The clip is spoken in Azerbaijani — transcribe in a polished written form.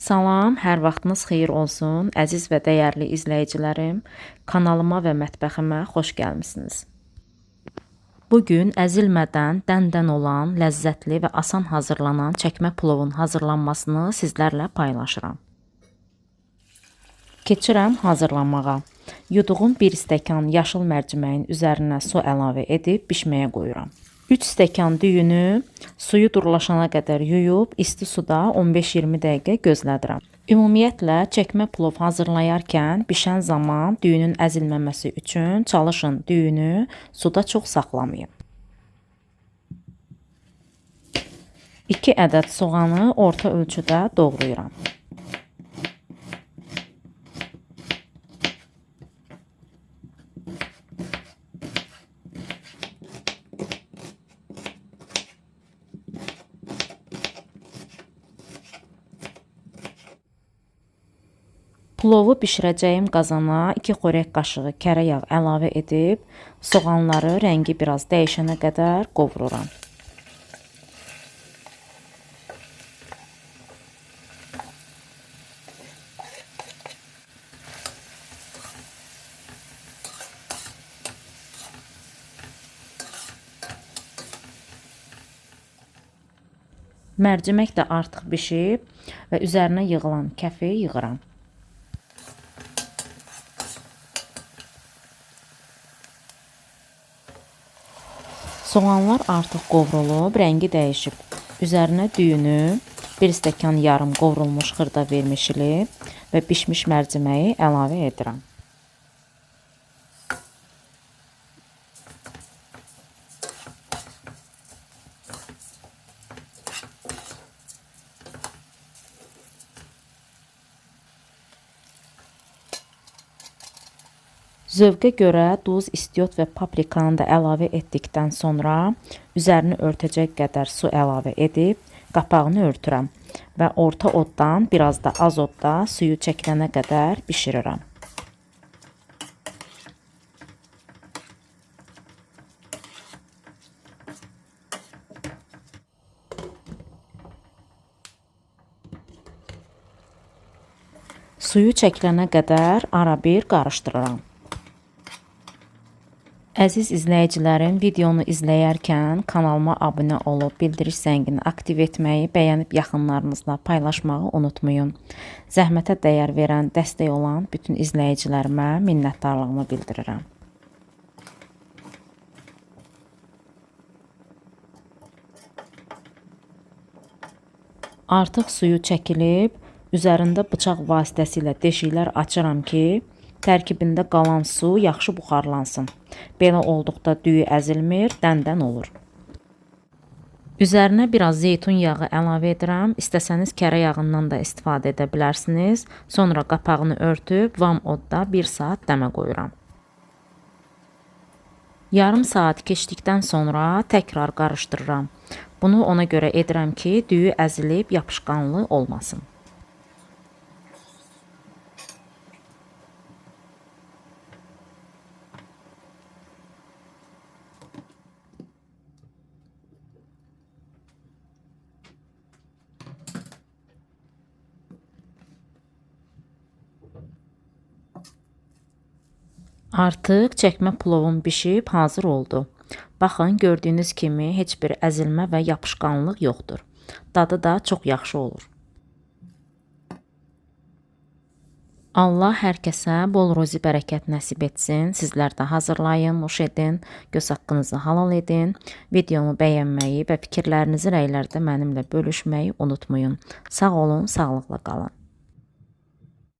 Salam, hər vaxtınız xeyir olsun, əziz və dəyərli izləyicilərim. Kanalıma və mətbəximə xoş gəlmisiniz. Bugün əzilmədən dən-dən olan, ləzzətli və asan hazırlanan çəkmə plovun hazırlanmasını sizlərlə paylaşıram. Keçirəm hazırlanmağa. Yuduğum 1 stəkan yaşıl mərciməyin üzərinə su əlavə edib bişməyə qoyuram. 3 stəkan düyünü suyu durulaşana qədər yuyub isti suda 15-20 dəqiqə gözlədirəm. Ümumiyyətlə çəkmə plov hazırlayarkən bişən zaman düyünün əzilməməsi üçün çalışın düyünü suda çox saxlamayın. 2 ədəd soğanı orta ölçüdə doğrayıram. Plovu bişirəcəyim qazana 2 xörək qaşığı kərə yağ əlavə edib, soğanları rəngi biraz dəyişənə qədər qovururam. Mərcimək də artıq bişib və üzərinə yığılan kəfi yığıram. Soğanlar artıq qovrulub, rəngi dəyişib. Üzərinə düyünü, 1 stəkan yarım qovrulmuş xırda vermişili və bişmiş mərciməyi əlavə edirəm. Zövqə görə duz, istiot və paprikanı da əlavə etdikdən sonra üzərini örtəcək qədər su əlavə edib qapağını örtürəm və orta oddan biraz da az odda suyu çəkilənə qədər bişirirəm. Suyu çəkilənə qədər arabir qarışdırıram. Əziz izləyicilərim, videonu izləyərkən kanalıma abunə olub, bildiriş zəngini aktiv etməyi, bəyənib yaxınlarınızla paylaşmağı unutmayın. Zəhmətə dəyər verən, dəstək olan bütün izləyicilərimə minnətdarlığımı bildirirəm. Artıq suyu çəkilib, üzərində bıçaq vasitəsilə deşiklər açıram ki, tərkibində qalan su yaxşı buxarlansın. Belə olduqda düyü əzilmir, dən-dən olur. Üzərinə biraz zeytun yağı əlavə edirəm. İstəsəniz kərə yağından da istifadə edə bilərsiniz. Sonra qapağını örtüb vam odda 1 saat dəmə qoyuram. Yarım saat keçdikdən sonra təkrar qarışdırıram. Bunu ona görə edirəm ki, düyü əzilib yapışqanlı olmasın. Artıq çəkmə plovum bişib hazır oldu. Baxın, gördüyünüz kimi heç bir əzilmə və yapışqanlıq yoxdur. Dadı da çox yaxşı olur. Allah hər kəsə bol ruzi bərəkət nəsib etsin. Sizlər də hazırlayın, nuş edin, göz haqqınızı halal edin. Videomu bəyənməyi və fikirlərinizi rəylərdə mənimlə bölüşməyi unutmayın. Sağ olun, sağlıqla qalın.